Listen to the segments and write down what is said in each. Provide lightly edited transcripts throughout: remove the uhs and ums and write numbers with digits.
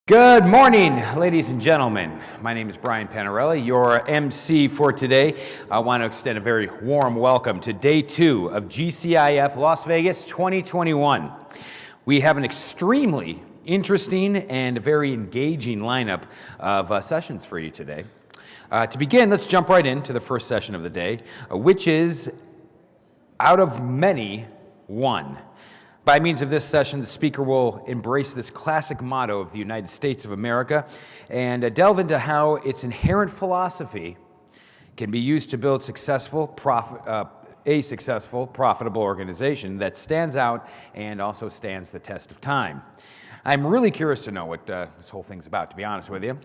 Good morning, ladies and gentlemen. My name is Brian Panarelli, your MC for today. I want to extend a very warm welcome to day 2 of GCIF Las Vegas 2021. We have an extremely interesting and very engaging lineup of sessions for you today. To begin, let's jump right into the first session of the day, which is out of many, one. By means of this session, the speaker will embrace this classic motto of the United States of America and delve into how its inherent philosophy can be used to build a successful, profitable organization that stands out and also stands the test of time. I'm really curious to know what this whole thing's about, to be honest with you.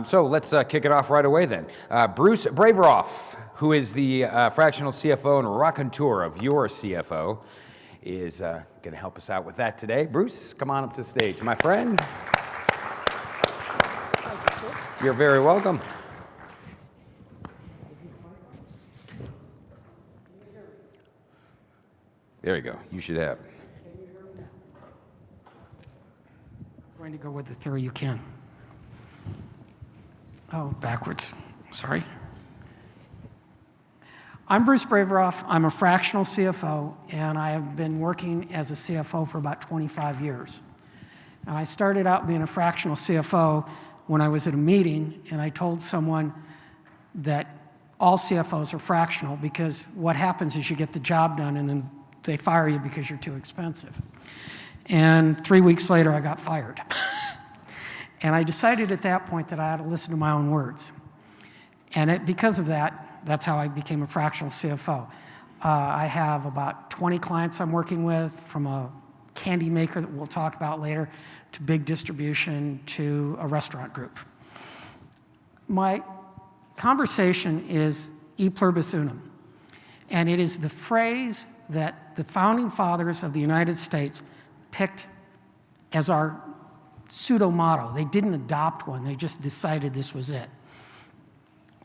So let's kick it off right away then. Bruce Braviroff, who is the fractional CFO and raconteur of your CFO, is going to help us out with that today. Bruce, come on up to the stage, my friend. You're very welcome. There you go. You should have. I'm going to go with the theory you can. Oh, backwards. Sorry. I'm Bruce Braviroff. I'm a fractional CFO, and I have been working as a CFO for about 25 years. And I started out being a fractional CFO when I was at a meeting, and I told someone that all CFOs are fractional because what happens is you get the job done, and then they fire you because you're too expensive. And 3 weeks later, I got fired. And I decided at that point that I had to listen to my own words. And because of that, that's how I became a fractional CFO. I have about 20 clients I'm working with, from a candy maker that we'll talk about later, to big distribution, to a restaurant group. My conversation is Pluribus Unum, and it is the phrase that the founding fathers of the United States picked as our pseudo motto. They didn't adopt one, they just decided this was it.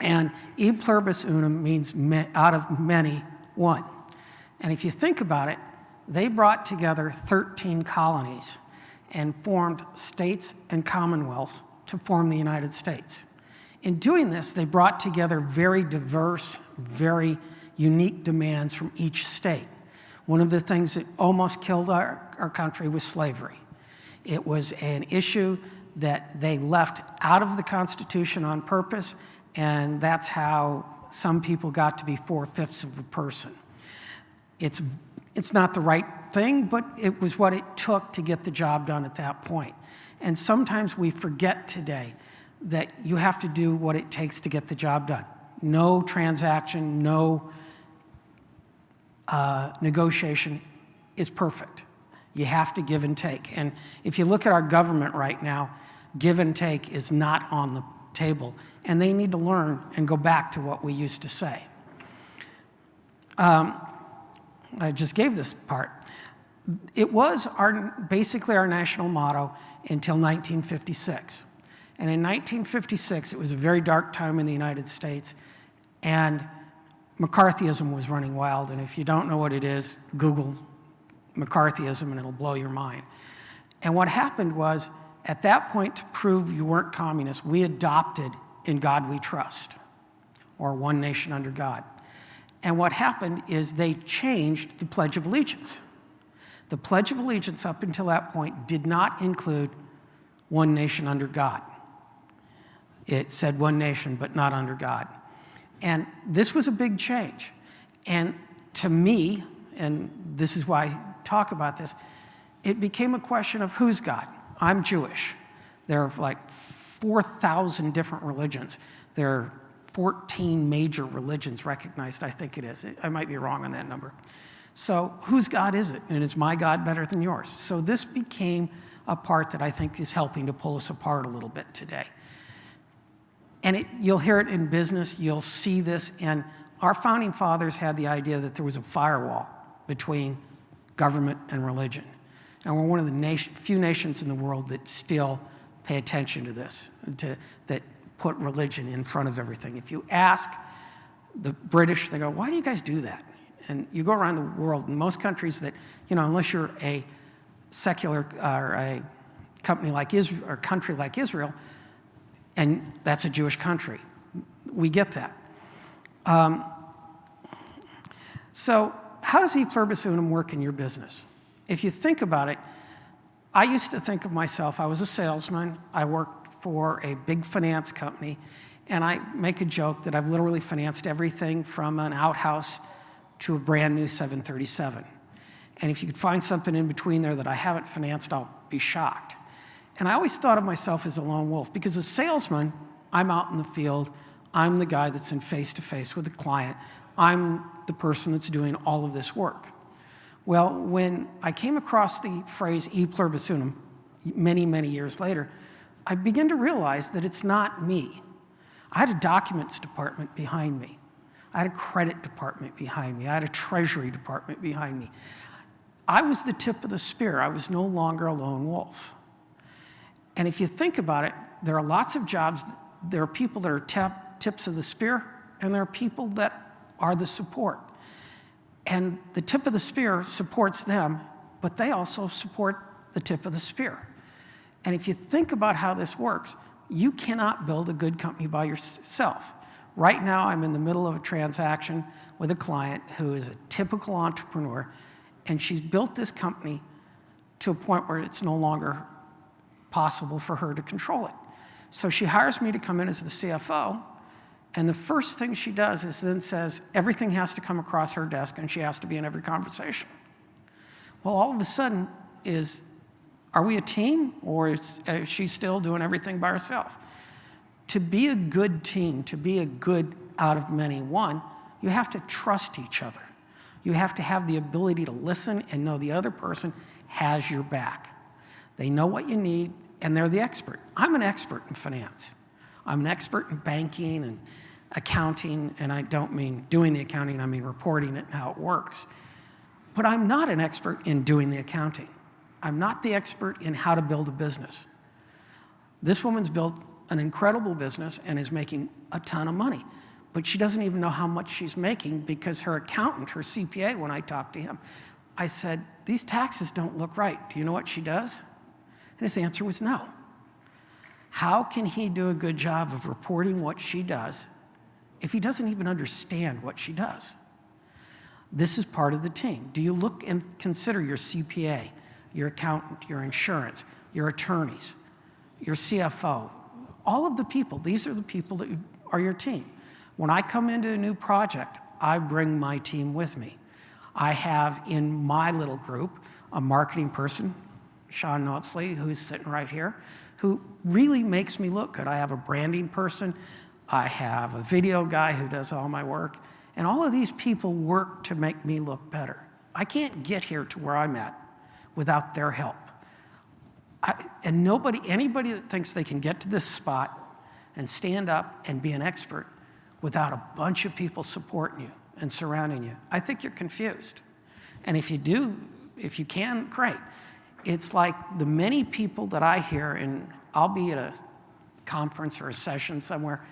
And Pluribus Unum means out of many, one. And if you think about it, they brought together 13 colonies and formed states and commonwealths to form the United States. In doing this, they brought together very diverse, very unique demands from each state. One of the things that almost killed our country was slavery. It was an issue that they left out of the Constitution on purpose, and that's how some people got to be 4/5 of a person. It's not the right thing, but it was what it took to get the job done at that point. And sometimes we forget today that you have to do what it takes to get the job done. No transaction, no negotiation is perfect. You have to give and take. And if you look at our government right now, give and take is not on the table, and they need to learn and go back to what we used to say. I just gave this part. It was basically our national motto until 1956. And in 1956, it was a very dark time in the United States, and McCarthyism was running wild. And if you don't know what it is, Google McCarthyism and it'll blow your mind. And what happened was, at that point, to prove you weren't communist, we adopted In God We Trust, or One Nation Under God. And what happened is they changed the Pledge of Allegiance. The Pledge of Allegiance up until that point did not include One Nation Under God. It said one nation, but not under God. And this was a big change. And to me, and this is why I talk about this, it became a question of who's God? I'm Jewish. There are like 4,000 different religions. There are 14 major religions recognized, I think it is. I might be wrong on that number. So whose God is it? And is my God better than yours? So this became a part that I think is helping to pull us apart a little bit today. And you'll hear it in business, you'll see this, and our founding fathers had the idea that there was a firewall between government and religion. And we're one of the few nations in the world that still pay attention to this, that put religion in front of everything. If you ask the British, they go, why do you guys do that? And you go around the world, in most countries that, unless you're a secular or a company like Israel, or country like Israel, and that's a Jewish country. We get that. So how does Pluribus Unum work in your business? If you think about it, I used to think of myself, I was a salesman, I worked for a big finance company, and I make a joke that I've literally financed everything from an outhouse to a brand new 737. And if you could find something in between there that I haven't financed, I'll be shocked. And I always thought of myself as a lone wolf, because as a salesman, I'm out in the field, I'm the guy that's in face-to-face with the client, I'm the person that's doing all of this work. Well, when I came across the phrase E Pluribus Unum many, many years later, I began to realize that it's not me. I had a documents department behind me. I had a credit department behind me. I had a treasury department behind me. I was the tip of the spear. I was no longer a lone wolf. And if you think about it, there are lots of jobs. There are people that are tips of the spear, and there are people that are the support. And the tip of the spear supports them, but they also support the tip of the spear. And if you think about how this works, you cannot build a good company by yourself. Right now, I'm in the middle of a transaction with a client who is a typical entrepreneur, and she's built this company to a point where it's no longer possible for her to control it. So she hires me to come in as the CFO, and the first thing she does is then says everything has to come across her desk and she has to be in every conversation. Well, all of a sudden are we a team, or is she still doing everything by herself? To be a good team, to be a good out of many one, you have to trust each other. You have to have the ability to listen and know the other person has your back. They know what you need, and they're the expert. I'm an expert in finance. I'm an expert in banking and accounting, and I don't mean doing the accounting, I mean reporting it and how it works. But I'm not an expert in doing the accounting. I'm not the expert in how to build a business. This woman's built an incredible business and is making a ton of money, but she doesn't even know how much she's making, because her accountant, her CPA, when I talked to him, I said, these taxes don't look right. Do you know what she does? And his answer was no. How can he do a good job of reporting what she does if he doesn't even understand what she does? This is part of the team. Do you look and consider your CPA, your accountant, your insurance, your attorneys, your CFO, all of the people? These are the people that are your team. When I come into a new project, I bring my team with me. I have in my little group a marketing person, Sean Knotsley, who's sitting right here, who really makes me look good. I have a branding person. I have a video guy who does all my work. And all of these people work to make me look better. I can't get here to where I'm at without their help. Anybody that thinks they can get to this spot and stand up and be an expert without a bunch of people supporting you and surrounding you, I think you're confused. And if you do, if you can, great. It's like the many people that I hear, and I'll be at a conference or a session somewhere,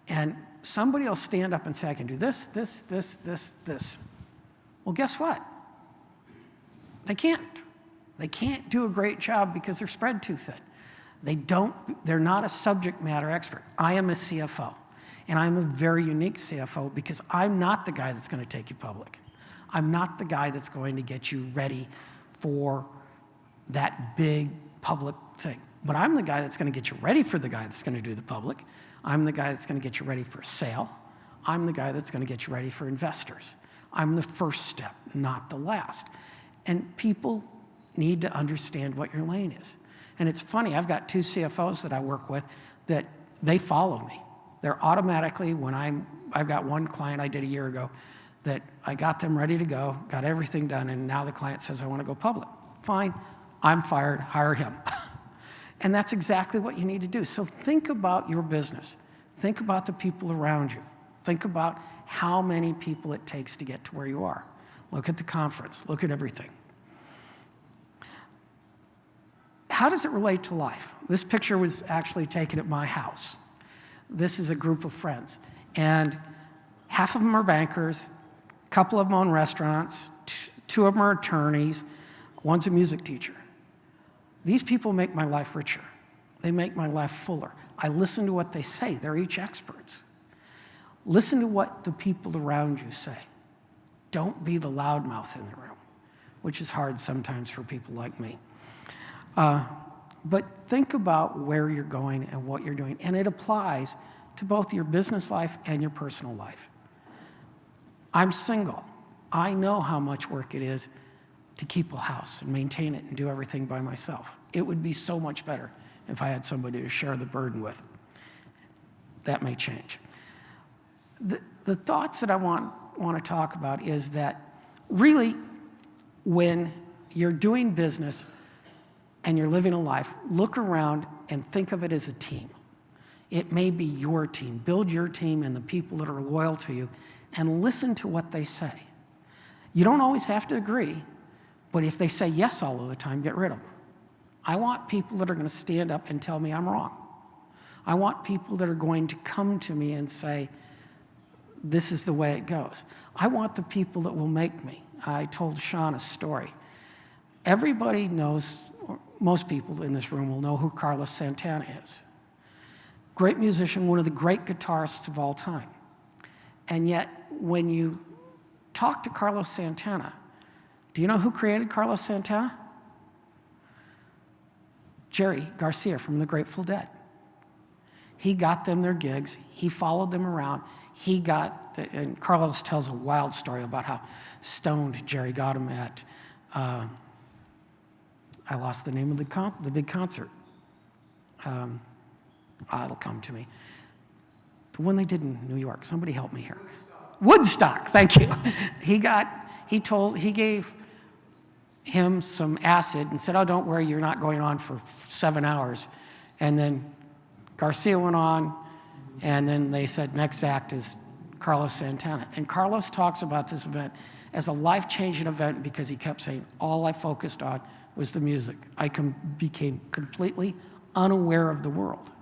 and somebody will stand up and say, I can do this, this, this, this, this. Well, guess what? They can't. They can't do a great job because they're spread too thin. They're not a subject matter expert. I am a CFO, and I'm a very unique CFO because I'm not the guy that's going to take you public. I'm not the guy that's going to get you ready for that big public thing. But I'm the guy that's going to get you ready for the guy that's going to do the public. I'm the guy that's going to get you ready for a sale. I'm the guy that's going to get you ready for investors. I'm the first step, not the last. And people need to understand what your lane is. And it's funny, I've got two CFOs that I work with that they follow me. They're automatically, I've got one client I did a year ago that I got them ready to go, got everything done, and now the client says, I want to go public. Fine, I'm fired, hire him. And that's exactly what you need to do. So think about your business. Think about the people around you. Think about how many people it takes to get to where you are. Look at the conference, look at everything. How does it relate to life? This picture was actually taken at my house. This is a group of friends. And half of them are bankers, a couple of them own restaurants, two of them are attorneys, one's a music teacher. These people make my life richer. They make my life fuller. I listen to what they say. They're each experts. Listen to what the people around you say. Don't be the loudmouth in the room, which is hard sometimes for people like me. But think about where you're going and what you're doing. And it applies to both your business life and your personal life. I'm single. I know how much work it is to keep a house and maintain it and do everything by myself. It would be so much better if I had somebody to share the burden with. That may change. The thoughts that I want to talk about is that really when you're doing business and you're living a life, look around and think of it as a team. It may be your team. Build your team and the people that are loyal to you and listen to what they say. You don't always have to agree, but if they say yes all of the time, get rid of them. I want people that are going to stand up and tell me I'm wrong. I want people that are going to come to me and say, this is the way it goes. I want the people that will make me. I told Sean a story. Everybody knows, or most people in this room will know who Carlos Santana is. Great musician, one of the great guitarists of all time. And yet, when you talk to Carlos Santana, do you know who created Carlos Santana? Jerry Garcia from the Grateful Dead. He got them their gigs. He followed them around. And Carlos tells a wild story about how stoned Jerry got him at, I lost the name of the big concert. It'll come to me. The one they did in New York. Somebody help me here. Woodstock, thank you. He gave him some acid and said, oh, don't worry, you're not going on for 7 hours. And then Garcia went on, and then they said, next act is Carlos Santana. And Carlos talks about this event as a life-changing event because he kept saying, all I focused on was the music. I became completely unaware of the world.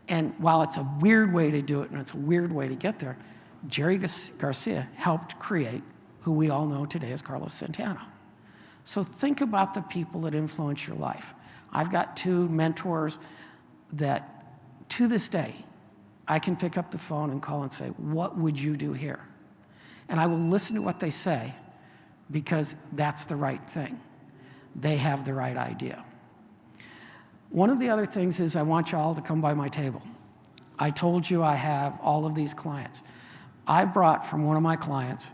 And while it's a weird way to do it and it's a weird way to get there, Jerry Garcia helped create who we all know today as Carlos Santana. So think about the people that influence your life. I've got 2 mentors that, to this day, I can pick up the phone and call and say, what would you do here? And I will listen to what they say because that's the right thing. They have the right idea. One of the other things is I want you all to come by my table. I told you I have all of these clients. I brought from one of my clients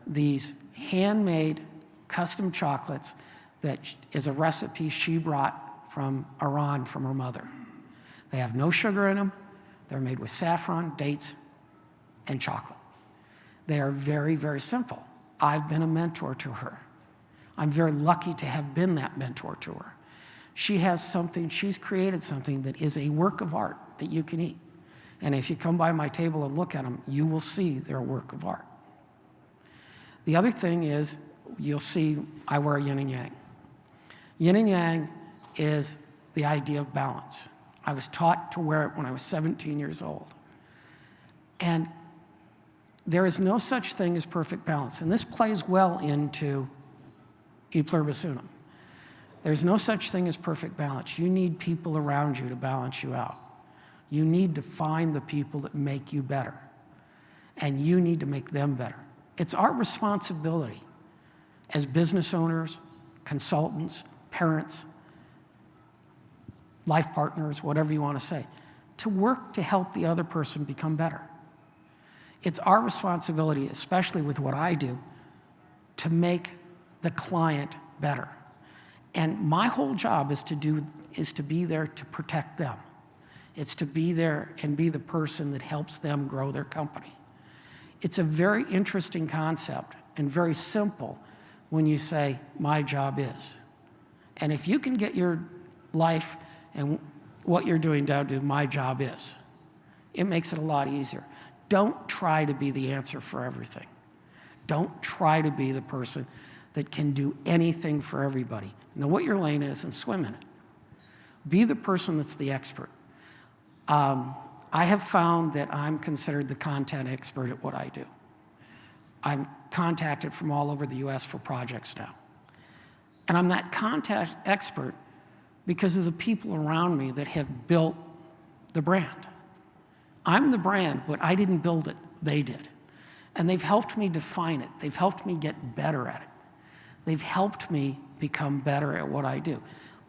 these handmade custom chocolates that is a recipe she brought from Iran from her mother. They have no sugar in them. They're made with saffron, dates, and chocolate. They are very, very simple. I've been a mentor to her. I'm very lucky to have been that mentor to her. She's created something that is a work of art that you can eat. And if you come by my table and look at them, you will see they're a work of art. The other thing is, you'll see I wear yin and yang. Yin and yang is the idea of balance. I was taught to wear it when I was 17 years old. And there is no such thing as perfect balance. And this plays well into Pluribus Unum. There's no such thing as perfect balance. You need people around you to balance you out. You need to find the people that make you better. And you need to make them better. It's our responsibility as business owners, consultants, parents, life partners, whatever you want to say, to work to help the other person become better. It's our responsibility, especially with what I do, to make the client better. And my whole job is to be there to protect them. It's to be there and be the person that helps them grow their company. It's a very interesting concept and very simple when you say, my job is. And if you can get your life and what you're doing down to my job is, it makes it a lot easier. Don't try to be the answer for everything. Don't try to be the person that can do anything for everybody. Know what your lane is and swim in it. Be the person that's the expert. I have found that I'm considered the content expert at what I do. I'm contacted from all over the US for projects now. And I'm that content expert because of the people around me that have built the brand. I'm the brand, but I didn't build it, they did. And they've helped me define it. They've helped me get better at it. They've helped me become better at what I do.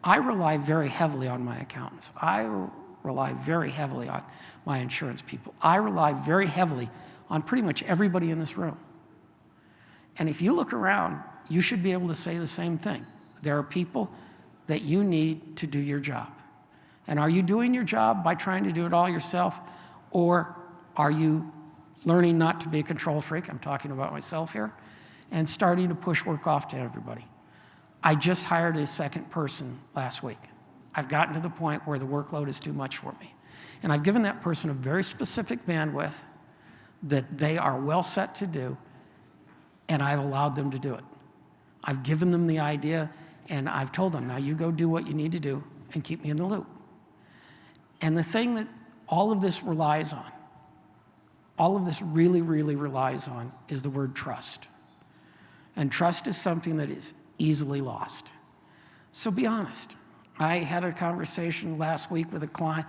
I rely very heavily on my accountants. I rely very heavily on my insurance people. I rely very heavily on pretty much everybody in this room. And if you look around, you should be able to say the same thing. There are people that you need to do your job. And are you doing your job by trying to do it all yourself, or are you learning not to be a control freak? I'm talking about myself here, and starting to push work off to everybody. I just hired a second person last week. I've gotten to the point where the workload is too much for me. And I've given that person a very specific bandwidth that they are well set to do, and I've allowed them to do it. I've given them the idea, and I've told them, now you go do what you need to do and keep me in the loop. And the thing that all of this relies on, all of this really, really relies on, is the word trust. And trust is something that is easily lost. So be honest. I had a conversation last week with a client,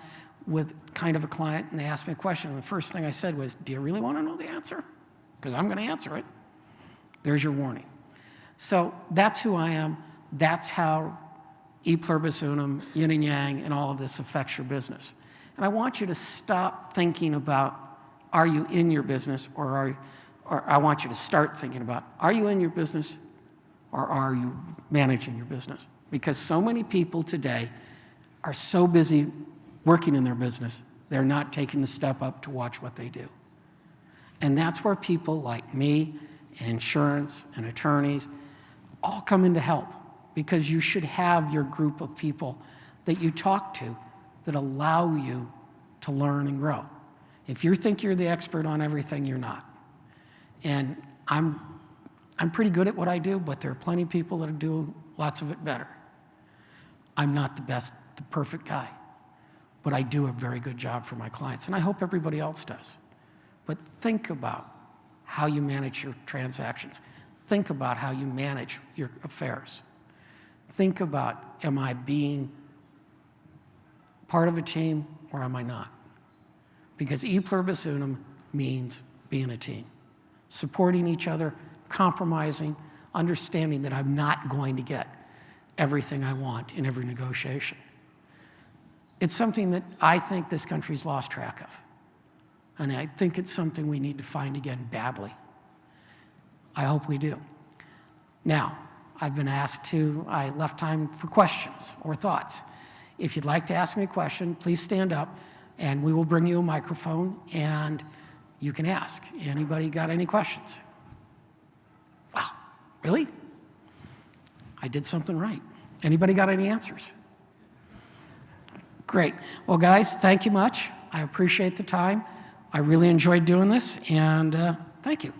and they asked me a question, and the first thing I said was, do you really want to know the answer? Because I'm going to answer it. There's your warning. So that's who I am. That's how Pluribus Unum, yin and yang, and all of this affects your business. And I want you to stop thinking about, are you in your business, or I want you to start thinking about, are you in your business, or are you managing your business? Because so many people today are so busy working in their business, they're not taking the step up to watch what they do. And that's where people like me, and insurance, and attorneys, all come in to help, because you should have your group of people that you talk to that allow you to learn and grow. If you think you're the expert on everything, you're not. And I'm pretty good at what I do, but there are plenty of people that do lots of it better. I'm not the perfect guy, but I do a very good job for my clients, and I hope everybody else does. But think about how you manage your transactions. Think about how you manage your affairs. Think about, am I being part of a team or am I not? Because Pluribus Unum means being a team. Supporting each other, compromising, understanding that I'm not going to get everything I want in every negotiation. It's something that I think this country's lost track of. And I think it's something we need to find again badly. I hope we do. Now, I've been asked I left time for questions or thoughts. If you'd like to ask me a question, please stand up and we will bring you a microphone and you can ask. Anybody got any questions? Wow, really? I did something right. Anybody got any answers? Great. Well, guys, thank you much. I appreciate the time. I really enjoyed doing this, and thank you.